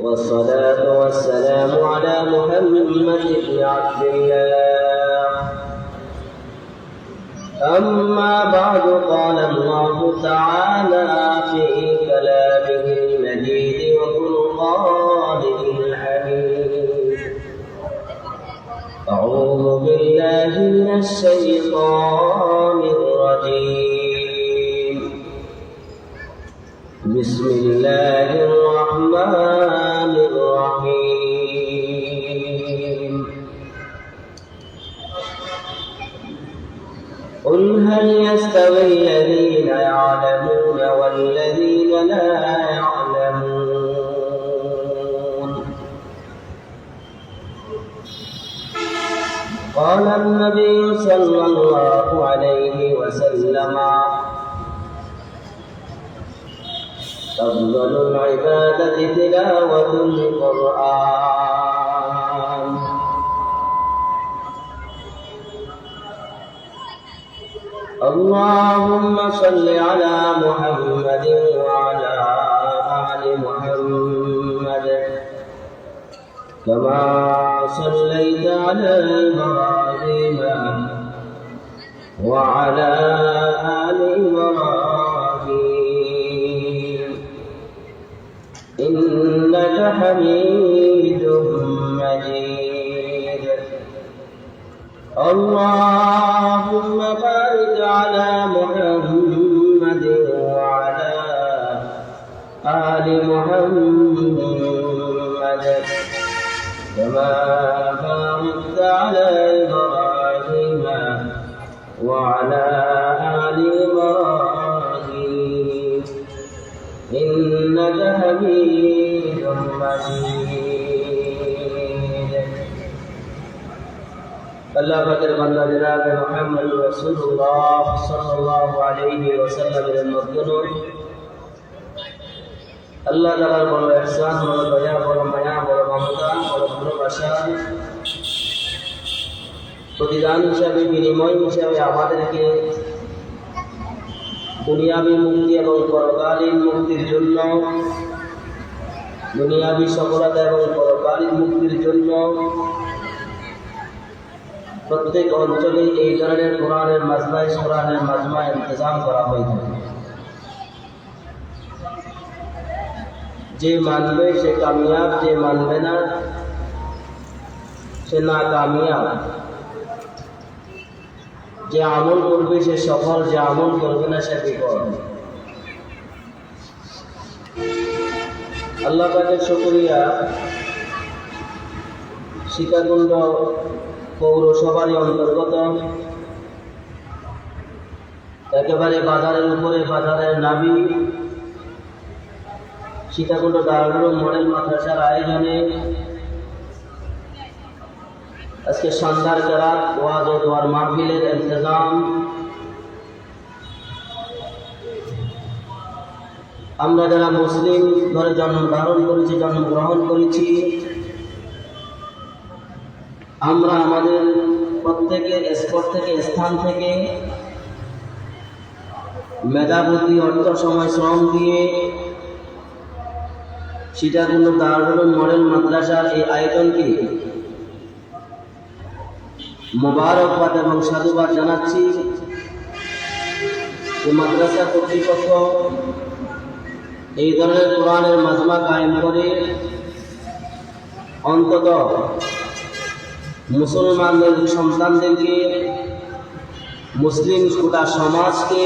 والصلاة والسلام على محمد بن عبد الله. أما بعد، قال الله تعالى في كلامه المجيد وفرقانه الحميد: أعوذ بالله من الشيطان الرجيم. بسم الله الرحمن الرحيم. قل هل يستوي الذين يعلمون والذين لا يعلمون؟ قال النبي صلى الله عليه وسلم: أفضل العبادة تلاوة القرآن. اللهم صل على محمد وعلى آل محمد كما صليت على إبراهيم وعلى آل إبراهيم إنك حميد مجيد. اللهم بارك على محمد وعلى آل محمد كما باركت على إبراهيم وعلى آل إبراهيم إنك حميد مجيد. আল্লাহ পাকের বান্দা জনাব মুহাম্মদ রাসূলুল্লাহ সাল্লাল্লাহু আলাইহি ওয়াসাল্লামের মধ্যে আল্লাহ তাআলার বড় ইহসান, বড় দয়া, বড় মায়া, বড় মমতা, বড় ভালোবাসা প্রতিদান হিসাবে, বিনিময় হিসাবে আমাদেরকে দুনিয়াবী মুক্তি এবং পরকালীন মুক্তির জন্য, দুনিয়াবী সফলতা এবং পরকালীন মুক্তির জন্য প্রত্যেক অঞ্চলে এই ধরনের কোরআনের মাজমা ইন্তজাম করা হয়ে থাকে। যে মানবে সে কামিয়াব, যে মানবে না সে না কামিয়াব। যে আমল করবে সে সফল, যে আমল করবে না সে বিফল। আল্লাহ পাকের শুকরিয়া, সীতাকুণ্ড পৌরসভার অন্তর্গত একেবারে বাজারের উপরে, বাজারের নাবি সীতাকুণ্ড দারুল মডেল মাদ্রাসার আয়োজনে আজকে সন্ধ্যার কেরাত, ওয়াজ ও দোয়ার মাহফিলের ইন্তজাম আমরা যারা মুসলিম ঘরে জন্মগ্রহণ করেছি আমরা আমাদের প্রত্যেকের স্থান থেকে মেধাবুদ্ধি, অর্থ, সময়, শ্রম দিয়ে সীতাকুণ্ড দারুল মডেল মাদ্রাসার এই আয়োজনকে মোবারকবাদ এবং সাধুবাদ জানাচ্ছি। এই মাদ্রাসা কর্তৃপক্ষ এই ধরনের কোরআনের মাজমা কায়েম করে অন্তত মুসলমানদের সন্তানদেরকে, মুসলিম গোটা সমাজকে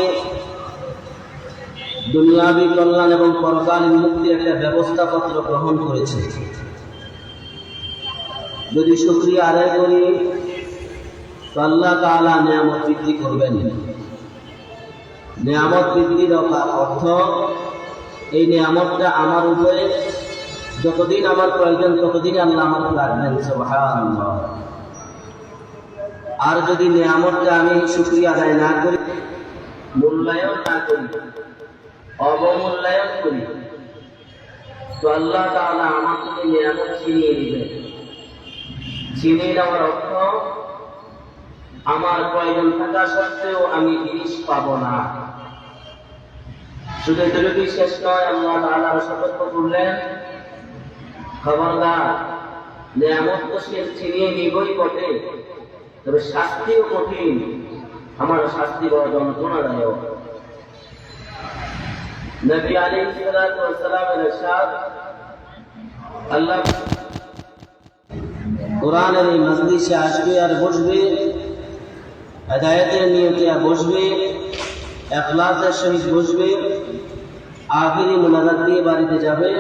দুনিয়াবী কল্যাণ এবং পরকালীন মুক্তির একটা ব্যবস্থাপত্র গ্রহণ করেছে। যদি শুকরিয়া আদায় করি তো আল্লাহ তাআলা নিয়ামত বৃদ্ধি করবেন। নিয়ামত বৃদ্ধির অর্থ এই নিয়ামতটা আমার উপরে যতদিন আমার প্রয়োজন ততদিন আল্লাহ আমাকে রাখবেন। সুবহানাল্লাহ। আর যদি নিয়ামতটা আমি শুকরিয়া আদায় না করি, মূল্যায়ন না করি, অবমূল্যায়ন করি, তো আল্লাহ তাআলা আমার থেকে নিয়ামত ছিনিয়ে নেবেন। ছিনিয়ে নেওয়ার অর্থ আমার প্রয়োজন থাকা সত্ত্বেও আমি জিনিস পাবো না। শুধু এতটুকুই শেষ নয়, আল্লাহ তাআলা সতর্ক করলেন খবরদার, নিয়ামত তো সে ছিনিয়ে নিবই বটে, তবে শাস্তিও কঠিন। আমার শাস্তি বড় যন্ত্রণাদায়ক। নবী আলাইহিস সালাতু ওয়াস সালামের ইরশাদ, আল্লাহ কোরআনের এই মজলিসে আসবে আর বসবে, হেদায়েতের নিয়তে বসবে, ইখলাসের সহিত বসবে, আখিরি মুনাজাত দিয়ে বাড়িতে যাবে,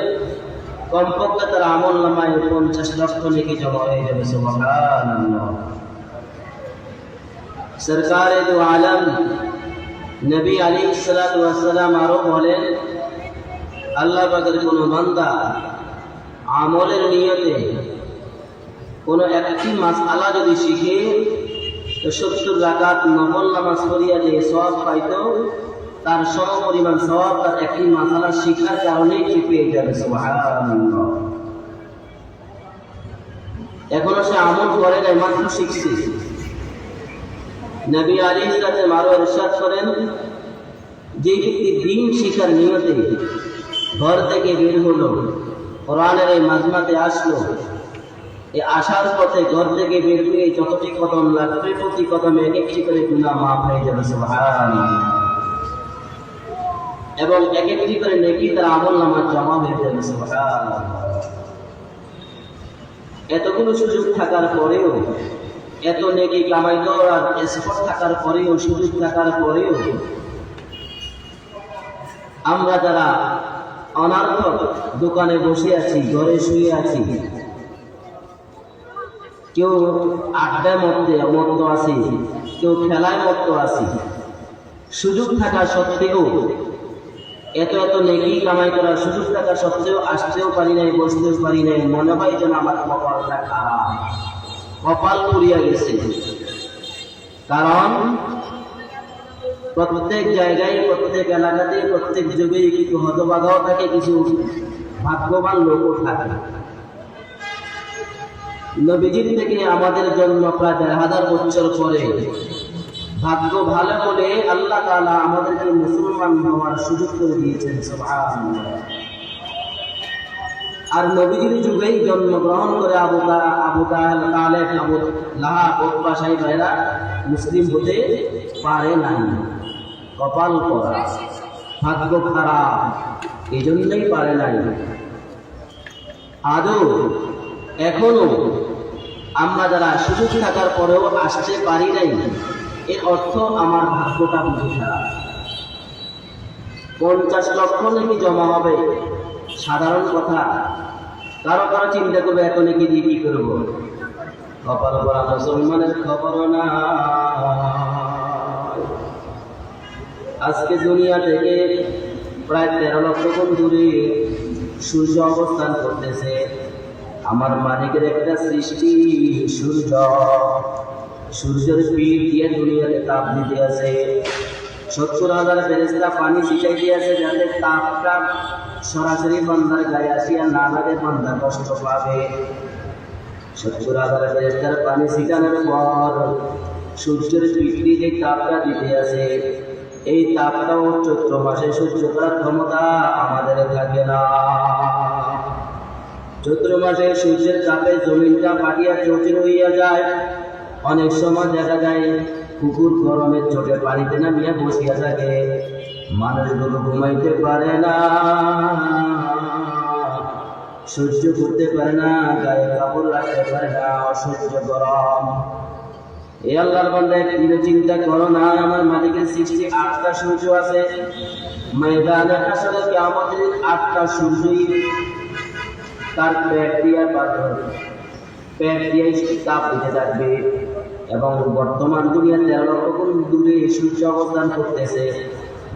কমপক্ষে তার আমল নামায় 50 লক্ষ নেকি জমা হয়ে যাবে। সুবহানাল্লাহ। সরকারে দু আলম নবী আলাইহিস সালাতু ওয়াস সালাম আরো বলেন, আল্লাহ পাকের কোন বান্দা আমলের নিয়তে কোন একটি মাসআলা যদি শিখে তো 70 রাকাত নফল নামাজ পড়িয়া যে সওয়াব পাইতো, তার সমপরিমাণ সওয়াব তার একটি মাসআলা শিখার কারণে পেয়ে যাবে। সুবহানাল্লাহ। এখনো সে আমল করে নাই, মাত্র শিখছে। নবী আলাইহিস সালাম আরো ইরশাদ করেন, যে ব্যক্তি দ্বীন শিখার নিয়তে ঘর থেকে বের হলো, কোরআনের এই মাজমাতে আসলো, এই আসার পথে ঘর থেকে বের হয়ে যতটি কদম লাগবে প্রতি কদমে এক একটি করে গুনাহ মাফ হয়ে যাবে। সুবহানাল্লাহ। এবং এক একটি করে নেকি তার আমল নামায় জমা হয়ে যাবে। সুবহানাল্লাহ। এতগুলো সুযোগ থাকার পরেও, এত নেকি কামাই করার এক্সপোর্ট থাকার পরেও, সুযোগ থাকার পরেও আমরা যারা অনার্থক দোকানে বসে আছি, ঘরে শুয়ে আছি, কেউ আড্ডায় মত্ত আছি, কেউ খেলায় মত্ত আছি, সুযোগ থাকা সত্ত্বেও, এত এত নেকি কামাই করার সুযোগ থাকা সত্ত্বেও আসতেও পারি নাই, বসতেও পারি নাই। মনে হয় যেন আমার কপালটা খারাপ, কপাল পুড়িয়া গেছে। কারণ প্রত্যেক জায়গায়, প্রত্যেক এলাকাতে, প্রত্যেক যুগে কিছু হতভাগাও থাকে, কিছু ভাগ্যবান লোকও থাকে। নবীজির থেকে আমাদের জন্ম প্রায় 1000 বছর পরে ভাগ্য ভালো বলে আল্লাহ তাআলা আমাদেরকে মুসলমান হওয়ার সুযোগ করে দিয়েছেন। সুবহানাল্লাহ। আর নবীজির যুগেই জন্মগ্রহণ করে আবু তালেব, আবু লাহাব, উতবা সাহেবরা মুসলিম হতে পারে নাই। কপাল পড়া, ভাগ্য খারাপ, এই জন্যই পারে নাই। আদৌ এখনো আমরা যারা সুযোগ থাকার পরেও আসতে পারি নাই, এর অর্থ আমার ভাগ্যটা বুঝে খারাপ। 50 লক্ষ নাকি জমা হবে সাধারণ কথা। কারো কারো চিন্তা করবে এত নাকি দিয়ে কি করবো। কপাল পড়া মুসলমানের খবর না। আজকে দুনিয়া থেকে প্রায় 13 লক্ষ গুণ দূরে সূর্য অবস্থান করতেছে। আমার মালিকের একটা সৃষ্টি সূর্য, সূর্যের পিঠ দিয়ে দুনিয়াতে তাপ দিতে আছে। 70,000 ফেরেশতা পানি ছিটাই দিয়েছে, যাতে তাপটা সরাসরি বান্দার গায়ে আসিয়া না লাগে, বান্দা কষ্ট পাবে। 70,000 ফেরেশতার পানি ছিটানোর পর সূর্যের পিঠ দিয়ে তাপটা দিতে আছে। এই তাপটাও চৈত্র মাসে সহ্য করার ক্ষমতা আমাদের থাকে না। চৈত্র মাসে সূর্যের তাপে জমিনটা ফাটিয়া চৌচির হইয়া যায়। অনেক সময় দেখা যায় কুকুর গরমের চোটে পানিতে নামিয়া বসিয়া থাকে। মানুষগুলো ঘুমাইতে পারে না, সহ্য করতে পারে না, গায়ে কাপড় রাখতে পারে না, অসহ্য গরম। এই আল্লাহর বান্দা একটু চিন্তা করো না, আমার মালিকের সৃষ্টি 8টা সূর্য আছে। ময়দানে হাসরে কিয়ামতের 8টা সূর্যই তার পেট দিয়া তাপ দিতে থাকবে। এবং বর্তমান দুনিয়া 13 লক্ষ গুণ দূরে সূর্য অবস্থান করতেছে।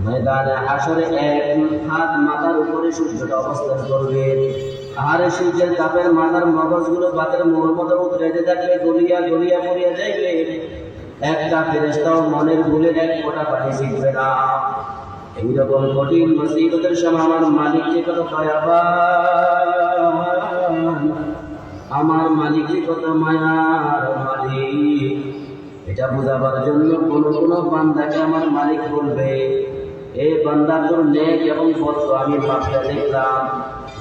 ময়দানে হাসরে 1 হাত মাথার উপরে সূর্যটা অবস্থান করবে। আর সূর্যের তাপের মাথার মগজগুলো বাতের মোহর মতো উতরাইতে থাকবে, গলিয়া গলিয়া মরিয়া যাইবে। একটা ফেরেশতাও মনের ভুলে 1 ফোঁটা পানি ছিটবে না। এইরকম কঠিন মুসিবতের সময় আমার মালিক যে কত দয়াবান, আমার মালিক যে কত মায়ার মালিক, এটা বোঝাবার জন্য কোন কোন বান্দাকে আমার মালিক বলবে, এ বান্দা তোর নেক এবং বদ আমি ভাবতে দেখলাম,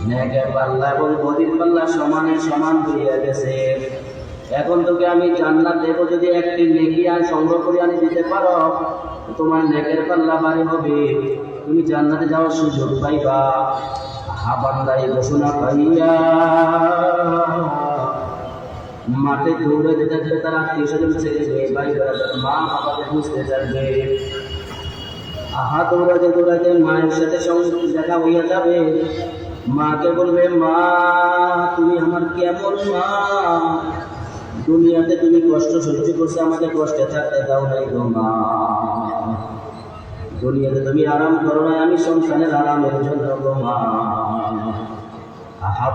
নেকের পাল্লা এবং বদির পাল্লা সমানে সমান হইয়া গেছে। এখন তোকে আমি জান্নাত দেব, যদি একটি নেকি আর সংগ্রহ করে আনি দিতে পারো, তোমার নেকের পাল্লা ভারী হবে, তুমি জান্নাতে যাওয়ার সুযোগ পাইবা। বান্দা এই ঘোষণা পাইয়া মাঠে দৌড়ে যেতে যেতে তার আত্মীয় স্বজন ছেড়ে ভাই মা বাবাকে বুঝতে চাইবে। দৌড়াতে দৌড়াতে মায়ের সাথে দেখা হইয়া যাবে। মাকে বলবে, মা তুমি আমার কেমন মা, দুনিয়াতে তুমি কষ্ট সহ্য করছে, আমাকে কষ্টে থাকতে দাও নাই গো মা। দুনিয়াতে তুমি আরাম করো নাই, আমি সংসারের আরামের জন্য গো মা।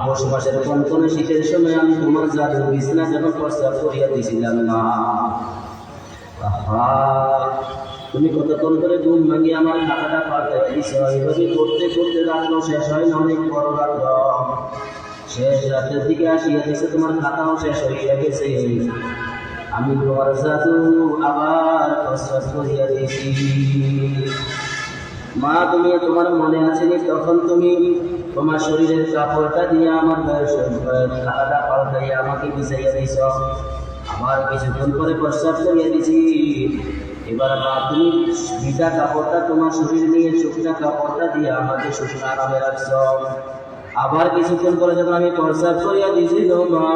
পৌষ মাসের কনকনে শীতের সময় আমি তোমার জাদুর বিছনা যেন প্রস্তাব করিয়া দিছিলাম না। তুমি কতক্ষণ করে ঘুম ভাঙিয়ে আমার খাতাটা পাল্টাই দিছ। এইভাবে করতে করতে রাত্র শেষ হয় না, অনেক বড় রাত্র। শেষ রাতের দিকে আসিয়া গেছে, তোমার খাতাও শেষ হইয়া গেছে। আমি তোমার জাদু আবার প্রস্তাব করিয়া দিয়েছি। মা তুমি তোমার মনে আছেনি, তখন তুমি তোমার শরীরের কাপড়টা দিয়ে আমার খাতাটা পাল্টাইয়া আমাকে বিছাইয়া দিছ। আবার কিছুক্ষণ পরে প্রস্তাব করিয়া দিছি। এবার মা তুমি ভিজা কাপড়টা তোমার শরীর নিয়ে শুকনা কাপড়টা দিয়ে আমাকে শুকনা আরামে রাখছ। আবার কিছুক্ষণ পরে যখন আমি প্রস্তাব করিয়া দিছি, মা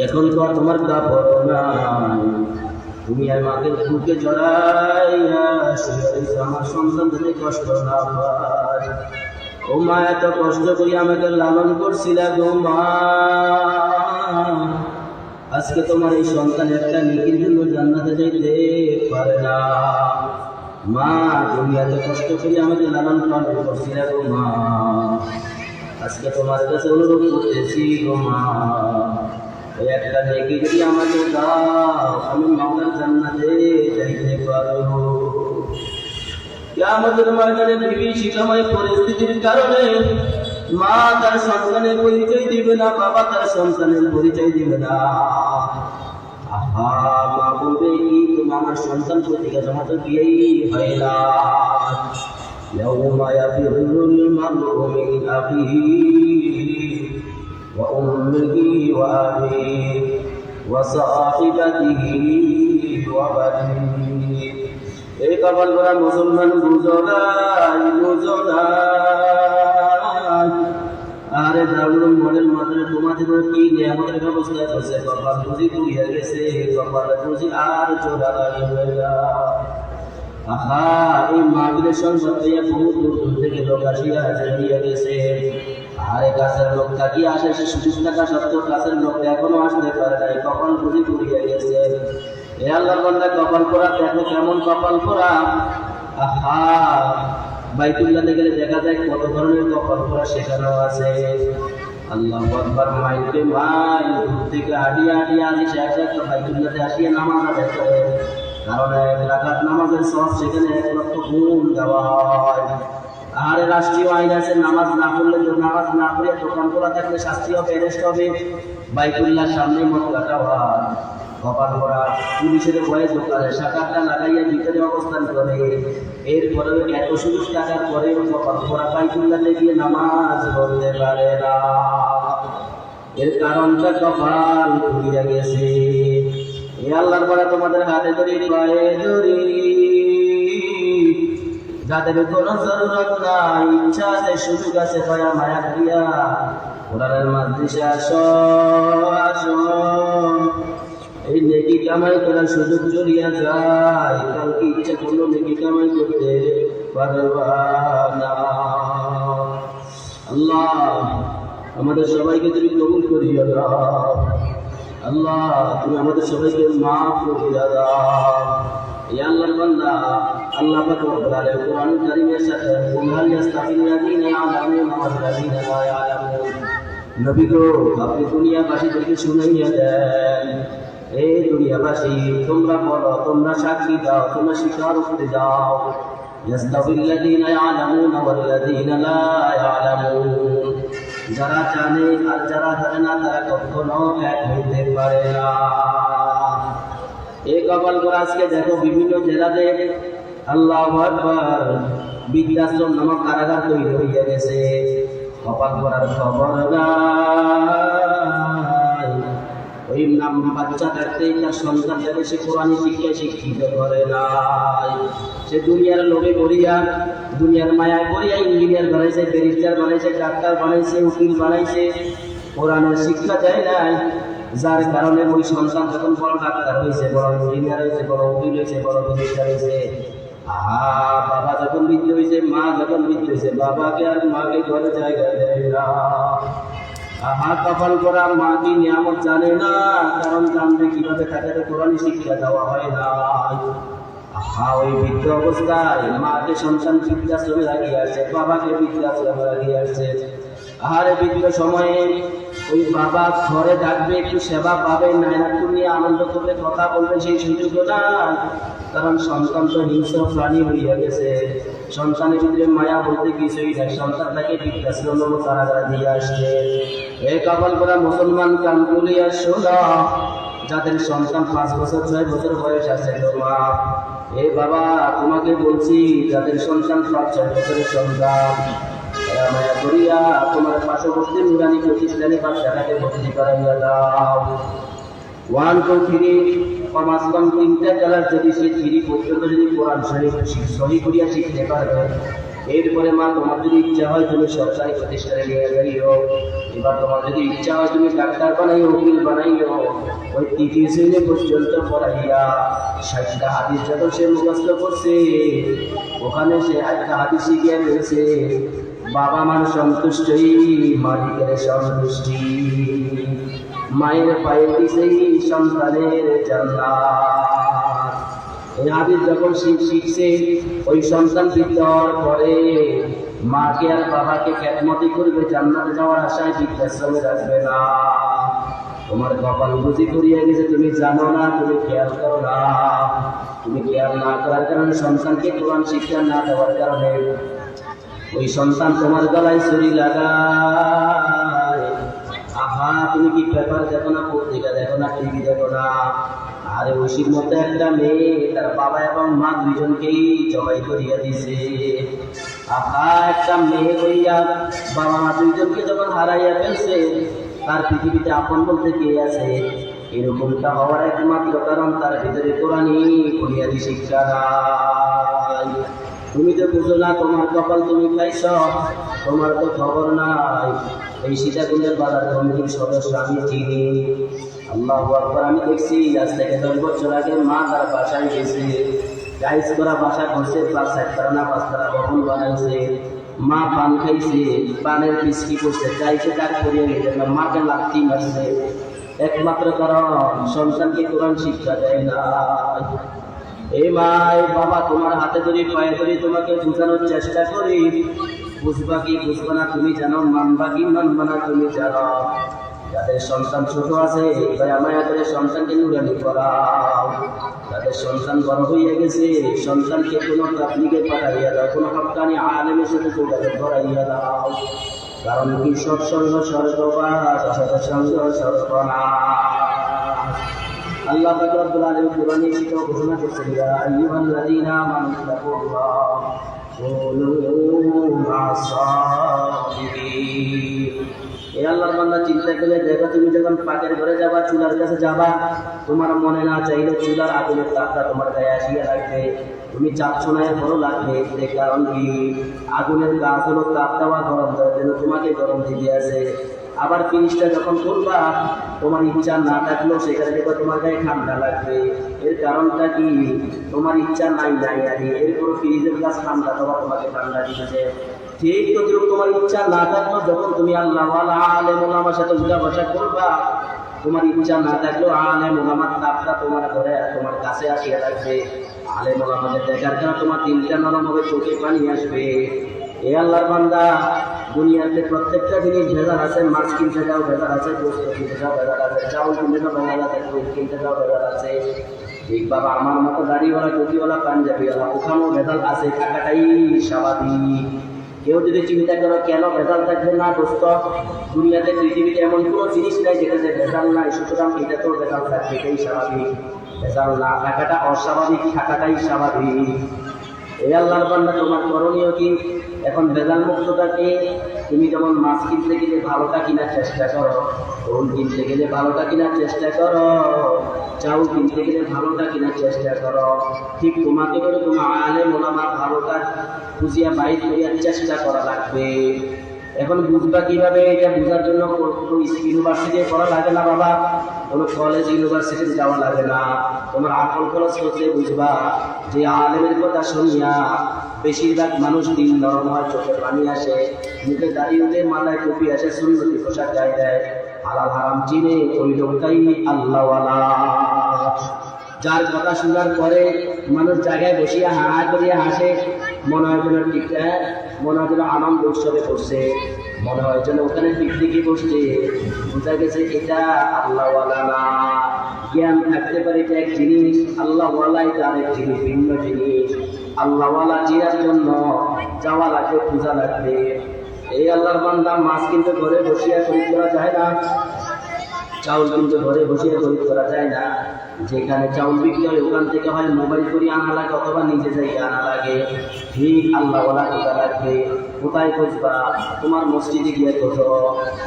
এখন তো আর তোমার কাপড় নাই, তুমি আমাকে বুকে জড়াইয়া আমার সন্তান যদি কষ্ট না পায়। ও মা এত কষ্ট করি আমাকে লালন করছিল গো মা, আজকে তোমার এই সন্তান একটা নেকির জন্য জান্নাতে যাইতে পারে না। মা তুমি এত কষ্ট করি আমাকে লালন পালন করছিল গো মা, আজকে তোমার কাছে অনুরোধ করতেছি গো মা, ওই একটা নেকি যদি আমাকে দাও, আমি মাওলার জান্নাতে যাইতে পারবো। কিয়ামতের ময়দানে বিভীষিকাময় পরিস্থিতির কারণে মা তার সন্তানের পরিচয় দিবে না, বাবা তার সন্তানের পরিচয় দিবে না। মা বলবে, কি তুমি আমার সন্তান প্রতিকা জমা তো বিয়েই হয় না। يوم يفر المرء من أخيه وأمه وأبيه وصاحبته وبنيه। এই কপাল করা মুসলমান বুঝো নাই। আরে দারুণ মডেল মাত্র তোমাদের কি নিয়ামতের ব্যবস্থা করছে, কপাল বুঝি পুড়িয়া গেছে, কপাল বুঝি আর চোরা লাগবে না। এই মাহফিলের সংসদ হইয়া বহু দূর দূর থেকে লোক আসিয়া হাজির গেছে। আরে কাছের লোক থাকিয়া আসে, সে সুযোগ থাকা সত্ত্বেও কাছের লোক এখনো আসতে পারে নাই, কপাল বুঝি পুড়িয়া গেছে। এ আল্লাহর বান্দা কপাল পোড়া দেখো কেমন কপাল পোড়া। বাইতুল্লাহতে গেলে দেখা যায় কত ধরনের কপাল পোড়া শেখানো আছে। আল্লাহু আকবার, মাইলকে মাইল দূর থেকে হাঁটিয়া হাঁটিয়া আসে একটা বাইতুল্লাহতে আসিয়া নামাজ আদায় করে, কারণ 1 রাকাত নামাজের সওয়াব সেখানে 1 লক্ষ গুণ দেওয়া হয়। আর রাষ্ট্রীয় আইন আছে, নামাজ না পড়লে, নামাজ না পড়ে দোকান খোলা থাকলে শাস্তি হবে, অ্যারেস্ট হবে। বাইতুল্লাহর সামনে মক্কা টাওয়ার, কপাল করা পুলিশের ভয়ে দোকানে শাখাটা লাগাইয়া ভিতরে অবস্থান করে। এরপরে এত সুযোগ টাকার পরে কপাল করা বাইতুল্লাহতে গিয়ে নামাজ পড়তে পারে না। এর কারণটা কপাল পুড়িয়া গেছে। এ আল্লাহর বড় তোমাদের হাতে ধরি, পায়ে ধরি, যাদের কোনো জরুরত নাই, ইচ্ছা আছে, সুযোগ আছে, দয়া মায়া করিয়া কোরআনের মাদ্রাসে আসো আসো। এই নেকি কামাই করার সুযোগ চলিয়া যায়, কালকে ইচ্ছা করলো নেকি কামাই করতে পারবা না। আল্লাহ আমাদের সবাইকে তুমি কবুল করিয়া দাও। আল্লাহ তুমি আমাদের সবাইকে মাফ করিয়া দাও। ইয়া আল্লাহর বান্দা, আল্লাহ পাক রব্বুল আলামিন কোরআন কারীমের সাথে কুল ইয়াস্তাগিল্লাযীনা ইয়ালামুনা ওয়াল্লাযীনা লা ইয়ালামুন। নবী গো, আপনি দুনিয়াবাসীদেরকে শুনাইয়া দেন, এই দুনিয়াবাসী তোমরা বলো, তোমরা সাক্ষী দাও, তোমরা স্বীকার করতে যাও, ইয়াস্তাগিল্লাযীনা ইয়ালামুনা ওয়াল্লাযীনা লা ইয়ালামুন। যারা জানে আর যারা জানে না তারা কখনো এক হইতে পারে না। এই কপাল করে আজকে দেখো বিভিন্ন জেলাতে আল্লাহু আকবার বৃদ্ধাশ্রম নামক কারাগার তৈরি হইয়া গেছে। কপাল করার খবর নাই, ওই নাম বাচ্চা থাকতেই তার সন্তান যাবে সে কোরআন শিক্ষায় শিক্ষিত করে নাই। সে দুনিয়ার লোভে পড়িয়া, দুনিয়ার মায়ায় পড়িয়া ইঞ্জিনিয়ার বানাইছে, ব্যারিস্টার বানাইছে, ডাক্তার বানাইছে, উকিল বানাইছে, কোরআনের শিক্ষা দেয় নাই। যার কারণে ওই সন্তান যখন বড় ডাক্তার হয়েছে, বড় ইঞ্জিনিয়ার হয়েছে, বড় উকিল হয়েছে, বড় ব্যারিস্টার হয়েছে, বাবা যখন বৃদ্ধ হয়েছে, মা যখন বৃদ্ধ হয়েছে, বাবাকে আর মাকে ঘরে জায়গা দেয় না। কপাল করা মা কি নিয়ামত জানে না, কারণ জানবে কিভাবে তাকে কোরআন শিক্ষা দেওয়া হয় না। ওই বৃদ্ধ অবস্থায় মাকে সন্তান বৃদ্ধাশ্রমে লাগিয়ে আসছে, বাবাকে বৃদ্ধাশ্রমে লাগিয়ে আসছে। বৃদ্ধ সময়ে ওই বাবা ঘরে ডাকবে, একটু সেবা পাবে, নায়নাতুর নিয়ে আনন্দ করবে, কথা বলবে, সেই সুযোগ না। কারণ সন্তান তো হিংস্র প্রাণী হইয়া গেছে, সন্তানের ভিতরে মায়া বলতে কিছুই নাই। সন্তান তাকে বৃদ্ধাশ্রম কারাগার দিয়ে আসছে। কপাল করা মুসলমান কান খুলিয়া শোনা, যাদের সন্তান 5 বছর 6 বছর বয়স আছে, তোমার বাবা তোমাকে বলছি, যাদের সন্তান 5-6 বছরের সন্তান, মায়া করিয়া তোমার পার্শ্ববর্তী নুরানি প্রতিষ্ঠানে বাচ্চাটাকে ভর্তি করাইয়া দাও। 1 2 3 কমাস কম 3টা ক্লাস যদি সে 3 পর্যন্ত যদি কোরআন শরীফ সহি করিয়া শিখতে পারবে, এরপরে মা তোমার যদি ইচ্ছা হয় তুমি সরকারি প্রতিষ্ঠানে নিয়ে যাইও, এবার তোমার যদি ইচ্ছা হয় তুমি ডাক্তার বানাইও, উকিল বানাইও, ওই 3টি শ্রেণী পর্যন্ত পড়াইয়া 60টা হাদিস যখন সে মুখস্থ করছে, ওখানে সে একটা হাদিস শিখিয়ে ফেলছে, বাবা মার সন্তুষ্টই মালিকের সন্তুষ্টি, মায়ের পায়ে দিছেই সন্তানের জান্নাত। এই হাদিস যখন শিখছে, ওই সন্তান বৃদ্ধ হওয়ার পরে মাকে আর বাবাকে খেদমতি করবে, জান্নাতে যাওয়ার আশায় বৃদ্ধাশ্রমে রাখবে না। তোমার কপাল বুঝি করিয়া গেছে, তুমি জানো না, তুমি খেয়াল করো না। তুমি খেয়াল না করার কারণে, সন্তানকে কোরআন শিক্ষা না দেওয়ার কারণে ওই সন্তান তোমার গলায় ছুরি লাগায়। তুমি কি পেপার দেখো না, পত্রিকা দেখো না, টিভি দেখো না? আরে ওইসির মধ্যে একটা মেয়ে তার বাবা এবং মা দুইজনকেই জবাই করিয়া দিছে। একটা মেয়ে হইয়া বাবা মা দুইজনকে যখন হারাইয়া ফেলছে, তার পৃথিবীতে আপন বলতে কে আছে? এরকমটা হওয়ার একমাত্র কারণ তার ভিতরে কোরআনই বুনিয়াদি শিক্ষা নাই। তুমি তো বুঝো না, তোমার কপাল তুমি খাইছ, তোমার তো খবর নাই। এই সীতাকুণ্ডের বাজার কমিটির সদস্য আমি চিনি। আল্লাহু আকবার। আমি দেখছি আজ থেকে 10 বছর আগে মা তার বাসায় গেছে, টাইলস করা বাসা করছে, 5-7 না 5 ভবন বানাইছে। মা পান খাইছে, পানের পিসকি করছে, চাইছে ডাক করিয়ে নিতে, মাকে লাথি মারছে। একমাত্র কারণ সন্তানকে কোরআন শিক্ষা দেয় না। এই মা বাবা তোমার হাতে ধরি পায়ে ধরি তোমাকে বোঝানোর চেষ্টা করি, বুঝবা কি বুঝবা না তুমি জানো, মানবা কি মানবা না তুমি জানো। যাদের সন্তান ছোট আছে মায়া করে সন্তানকে নুরানি করাও। যাদের সন্তান বড় হইয়া গেছে সন্তানকে কোনো তাবলীগে পাঠাইয়া দাও, কোনো হক্কানি আলেমের সাথে যোগাযোগ করাইয়া দাও। কারণ কি সৎসঙ্গ স্বর্গবাস, অসৎসঙ্গ সর্বনাশ। আল্লাহ পাক রব্বুল আলামিন কোরআনে শিক্ষা ঘোষণা করছেন, ইয়া আইয়ুহাল্লাযীনা আমানু তাকুল্লাহ কুনু মা'আস-সাদিকিন। এই আল্লাহর বান্দা চিন্তা করে দেখো, তুমি যখন পাকের ঘরে যাবা, চুলার কাছে যাবা, তোমার মনে না চাইলে চুলার আগুনের তাপটা তোমার গায়ে আসিয়া লাগবে। তুমি চাচ্ছ না, এরপরও লাগবে। কারণ কি? আগুনের কাজ হলো তাপ দেওয়া, গরম দেওয়ার জন্য তোমাকে গরম দিতে আছে। আবার জিনিসটা যখন করবা, তোমার ইচ্ছা না থাকলেও সেখানে দেখো তোমার গায়ে ঠান্ডা লাগবে। এর কারণটা কি? তোমার ইচ্ছা নাই আগে, এরপর ফ্রিজের কাজ ঠান্ডা দেওয়া তোমাকে ঠান্ডা দিতেছে। ঠিক তদ্রুপ তোমার ইচ্ছা না থাকলেও যখন তুমি আল্লাহ আলেম ওলামার সাথে উঠা বসা করবা, তোমার ইচ্ছা না থাকলেও আলেম ওলামার তাপটা তোমার ঘরে তোমার কাছে আসিয়া লাগবে। আলেম ওলামাকে দেখার কারণে তোমার দিলটা নরম হবে, চোখে পানি আসবে। এ আল্লাহর বান্দা, দুনিয়াতে প্রত্যেকটা জিনিস ভেজাল আছে। মাছ কিনতে যাও ভেজাল আছে, গোস্ত কিনতে যাও ভেজাল আছে, চাউল কিনতে যাও ভেজাল আছে, দুধ কিনতে যাও ভেজাল আছে। ঠিক বাবা, আমার মতো দাড়িওয়ালা, টুপিওয়ালা, পাঞ্জাবিওয়ালা, ওখানেও ভেজাল আছে, থাকাটাই স্বাভাবিক। কেউ যদি চিন্তা করো কেন ভেজাল থাকবে না, দোস্ত দুনিয়াতে পৃথিবীতে এমন কোনো জিনিস নাই যেটাতে ভেজাল নাই, সুতরাং এটা তো ভেজাল থাকবে, এটাই স্বাভাবিক। ভেজাল না থাকাটা অস্বাভাবিক, থাকাটাই স্বাভাবিক। এই আল্লাহর বান্দা তোমার করণীয় কি? এখন ভেজাল মুক্তটাকে তুমি যেমন মাছ কিনতে গেলে ভালোটা কেনার চেষ্টা করো, ফুল কিনতে গেলে ভালোটা কেনার চেষ্টা করো, চাউল কিনতে গেলে ভালোটা কেনার চেষ্টা করো, ঠিক তোমাকে করে তোমার আলেম ওলামা ভালোটা খুঁজিয়া বাইর করিয়ার চেষ্টা করা লাগবে। এখন বুঝবা কিভাবে? এটা বোঝার জন্য ইউনিভার্সিটি পড়া লাগে না বাবা, কোনো কলেজ ইউনিভার্সিটিতে যাওয়া লাগে না। তোমার আকল খরচ করতে বুঝবা যে আলেমের কথা শুনিয়া বেশিরভাগ মানুষ দিন নরম হয়, চোখে পানি আসে, মুখে দাঁড়িয়ে উঠে, মাথায় টুপি আসে, সুন্নতি পোশাক গায়ে দেয়, হালাল হারাম চিনে, ওই লোকটাই আল্লাহওয়ালা। যার কথা শোনার পরে মানুষ জায়গায় বসিয়া হা করিয়া হাসে, মনে হয় যেন টিকা, মনে হয় যেন আনন্দ উৎসবে করছে, মনে হয় যেন ওখানে পিকনিকে বসছে। বোঝা গেছে এটা আল্লাহওয়ালা না। জ্ঞান থাকতে পারে এটা এক জিনিস, আল্লাহওয়ালা এটা আরেক জিনিস, ভিন্ন জিনিস। আল্লাহওয়ালা চিনার জন্য যাওয়া লাগবে, পূজা লাগবে। এই আল্লাহর বান্দা মাছ কিন্তু ঘরে বসিয়া খরিদ করা যায় না, চাউল কিন্তু ঘরে বসিয়া খরিদ করা যায় না। যেখানে চাউল বিক্রি হয় ওখান থেকে হয় মোবাইল করে আনা লাগে অথবা নিজে যাই আনা লাগে। ঠিক আল্লাহওয়ালা কোথা লাগবে, কোথায় খুঁজবা? তোমার মসজিদে গিয়ে খোঁজো,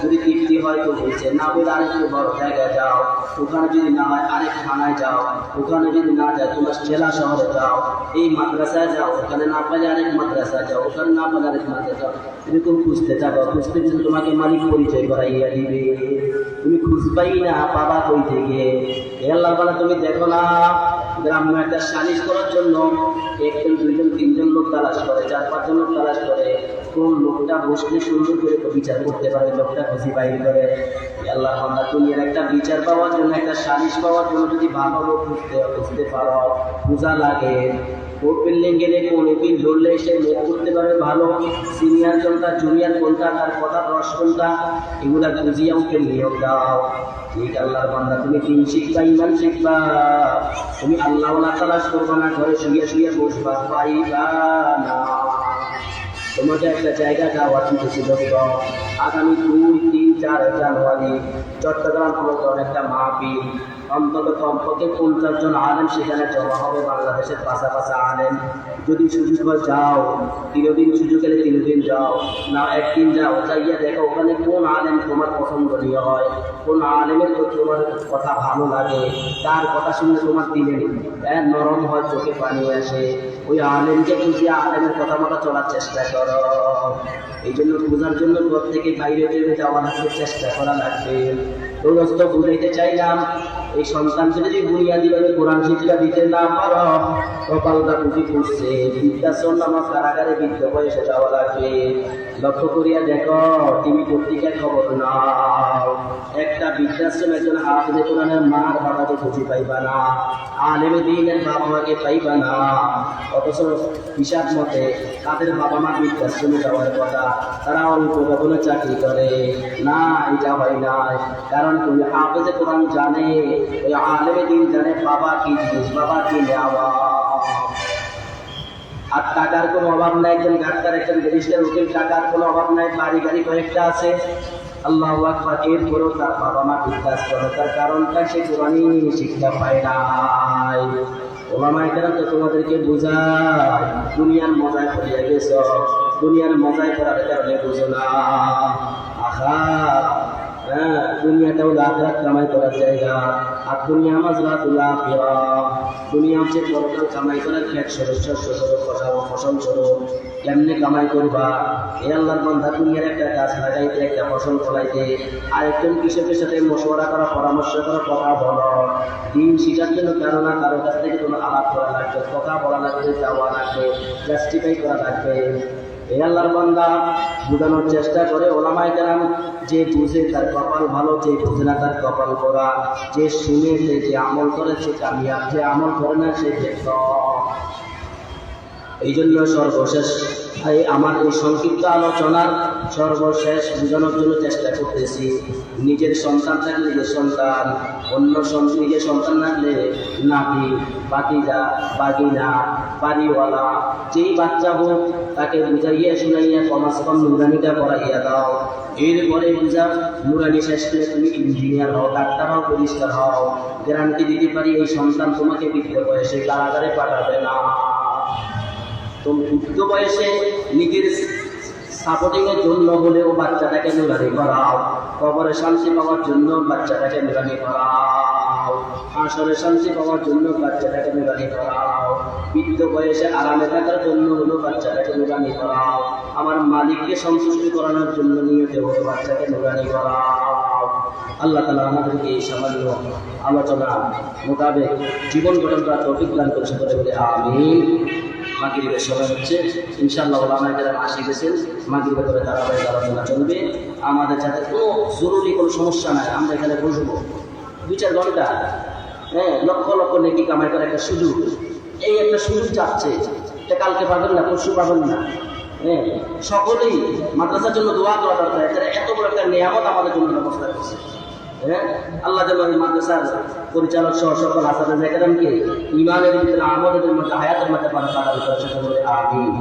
যদি তৃপ্তি হয় তো হয়েছে, না বলে আরেকটু বড় জায়গায় যাও, ওখানে যদি না হয় আরেক থানায় যাও, ওখানে যদি না যায় তোমার জেলা শহরে যাও, এই মাদ্রাসায় যাও, ওখানে না পালে আরেক মাদ্রাসায় যাও, ওখানে না পালে আরেক মাদ্রাসা যাও। এরকম খুঁজতে যাবো, খুঁজতে কিন্তু তোমাকে মালিক পরিচয় করাইয়া দিবে। তুমি খুঁজবাই না, পাবা কই থেকে? আল্লাহ বলে তুমি দেখো না, গ্রাম্য একটা সালিশ করার জন্য একজন, দুইজন, তিনজন লোক তালাশ করে, 4-5 জন লোক তালাশ করে, কোন লোকটা বসলে সুন্দর করে বিচার করতে পারে, লোকটা খুশি বাইর করে। আল্লাহ বান্দা তুমি একটা বিচার পাওয়ার জন্য, একটা সালিশ পাওয়ার জন্য যদি ভালো লোক খুঁজতে পারো, পূজা লাগে। কোর্ট বিল্ডিং গেলে কোন উকিল ধরলে সে লোক করতে পারবে ভালো, সিনিয়র কোনটা, জুনিয়র কোনটা, তার কথা রস কোনটা, এগুলা খুঁজিয়া উকিল নিয়োগ দাও। ঠিক আল্লাহর বান্দা তুমি দিন শিখবা, ইমান শিখবা, তুমি আল্লাহওয়ালা তালাশ করবা না, ঘরে শুয়ে শুয়ে বসবা, পাইবা না। তোমাকে একটা জায়গা যাওয়া দিতেছি দোস্ত, আগামী 2, 3, 4 জানুয়ারি চট্টগ্রাম পর্যটন একটা মাহফিল, অন্তত কমপক্ষে 50 জন আলেম সেখানে জমা হবে, বাংলাদেশের পাশাপাশি আলেম। যদি সুযোগ হয় যাও, 3 দিন সুযোগ এলে 3 দিন যাও, না একদিন যাও, যাইয়া দেখো ওখানে কোন আলেম তোমার পছন্দনীয় হয়, কোন আলেমের তোমার কথা ভালো লাগে, তার কথা শুনে তোমার দিলে নরম হয়, চোখে পানি আসে, ওই আলেমকে খুঁজিয়া আলেমের কথা মতো চলার চেষ্টা করো। এই জন্য পূজার জন্য ঘর থেকে বাইরে বেরোতে যাওয়া লাগবে, চেষ্টা করা লাগবে। দোস্ত বুঝাইতে চাইলাম, এই সন্তানকে যদি বুনিয়াদিভাবে কোরআন শিক্ষা দিতে না পারো, কপালটা বুঝি করছে, বৃদ্ধাশ্রম নামক কারাগারে বৃদ্ধ বয়সে যাওয়া লাগবে। লক্ষ্য করিয়া দেখো, টিভি পত্রিকায় খবর নাও, একটা বৃদ্ধাশ্রম একজন হাফেজে কোরআনের মার বাবাকে খুঁজে পাইবা না, আলেমে দ্বীনের বাবা মাকে পাইবা না। অথচ হিসাব মতে তাদের বাবা মা বৃদ্ধাশ্রমে যাওয়ার কথা, তারা অল্প বেতনে চাকরি করে না, এটা হয় নাই। কারণ তুমি হাফেজে কোরআন জানে, ওই আলেমে দ্বীন জানে বাবা কি জিনিস, বাবা কি নেওয়া। আর টাকার কোনো অভাব নাই, একজন ডাক্তার, একজন ব্যারিস্টার, উকিল, টাকার কোনো অভাব নাই, বাড়ি গাড়ি কয়েকটা আছে, আল্লাহু আকবার। এরপরেও তার বাবা মা বৃদ্ধাশ্রমে, তার কারণটা সে কোরআনই শিক্ষা পায় নাই। ওলামায়ে কেরাম তো তোমাদেরকে বোঝায়, দুনিয়ার মজায় পড়িয়া গেছ, দুনিয়ার মজায় করার কারণে বুঝো না। আহা, দুনিয়াটাও আখিরাত কামাই করার জায়গা, আর দুনিয়া মাজরাতুল আখিরাহ। দুনিয়া হচ্ছে পরকাল কামাই করার ক্ষেত, ফসল স্বরূপ। কেমনে কামাই করবা? এ আল্লাহর বান্দা, দুনিয়ার একটা গাছ লাগাইতে, একটা ফসল ফলাইতে, আরেকজন কৃষকের সাথে মশওয়ারা করা, পরামর্শ করা, কথা বলো, দিন শিখার জন্য কারো না কারো কাছ থেকে তোমার আলাপ করা লাগবে, কথা বলা লাগবে, যাওয়া লাগবে, জাস্টিফাই করা লাগবে। এই আল্লাহর বান্দা বোঝানোর চেষ্টা করে ওলামায়ে কেরাম, যে বুঝে তার কপাল ভালো, যে বুঝে না তার কপাল করা, যে শুনে সে, যে আমল করে সে কামিয়াব, যে আমল করে না সে ব্যর্থ। এই জন্য সর্বশেষ আমার এই সংক্ষিপ্ত আলোচনার সর্বশেষ বোঝানোর জন্য চেষ্টা করতেছি, নিজের সন্তান থাকলে নিজের সন্তান, অন্য নিজের সন্তান থাকলে নাতি, বাতিজা, বাগিনা, বাড়িওয়ালা, যেই বাচ্চা হোক তাকে বুঝাইয়া শুনাইয়া কমাস কম নুরানিটা পড়াইয়া দাও। এরপরে বুঝা নুরানি শেষ করে তুমি ইঞ্জিনিয়ার হও, ডাক্তার হও, পরিষ্কার হও, গ্যারান্টি দিতে পারি এই সন্তান তোমাকে বৃদ্ধ বয়সে কারাগারে পাঠাবে না। তুমি যুক্ত বয়সে নিজের সাপোর্টিং এর জন্য হলেও বাচ্চাটাকে নুরানি করাও, কবরে শান্তি পাওয়ার জন্য বাচ্চাটাকে নুরানি করাও, আসরে শান্তি পাওয়ার জন্য বাচ্চাটাকে নুরানি করাও, বৃদ্ধ বয়সে আরামে থাকার জন্য হলো বাচ্চাটাকে নুরানি করাও, আমার মালিককে সন্তুষ্টি করানোর জন্য নিয়তে হলো বাচ্চাকে নুরানি করাও। আল্লাহ তাআলা আমাদেরকে এই সামান্য আলোচনা মোতাবেক জীবন গঠন করার তৌফিক দান করেছে বলে বলে আমিন। মাগরিবের সময় হচ্ছে, ইনশাআল্লাহ ওলামায়ে কেরাম আসে গেছেন, মাগরিবের পরে ধারাবাহিক আলোচনা চলবে। আমাদের যাতে কোনো জরুরি কোনো সমস্যা নাই, আমরা এখানে বসবো 2-4 ঘন্টা, লক্ষ লক্ষ নেকি কামাই করার একটা সুযোগ, এই একটা সুযোগ চাচ্ছে, এটা কালকে পাবেন না, পরশু পাবেন না। সকলেই মাদ্রাসার জন্য দোয়া করা দরকার, এত বড় একটা নিয়ামত আমাদের জন্য ব্যবস্থা করছে। আল্লাহ যেন এই মাদ্রাসার পরিচালক সহ সকল আসাদে কেরামকে ইমানের ভিতরে আমাদের মধ্যে হায়াতের মধ্যে পারা আমিন।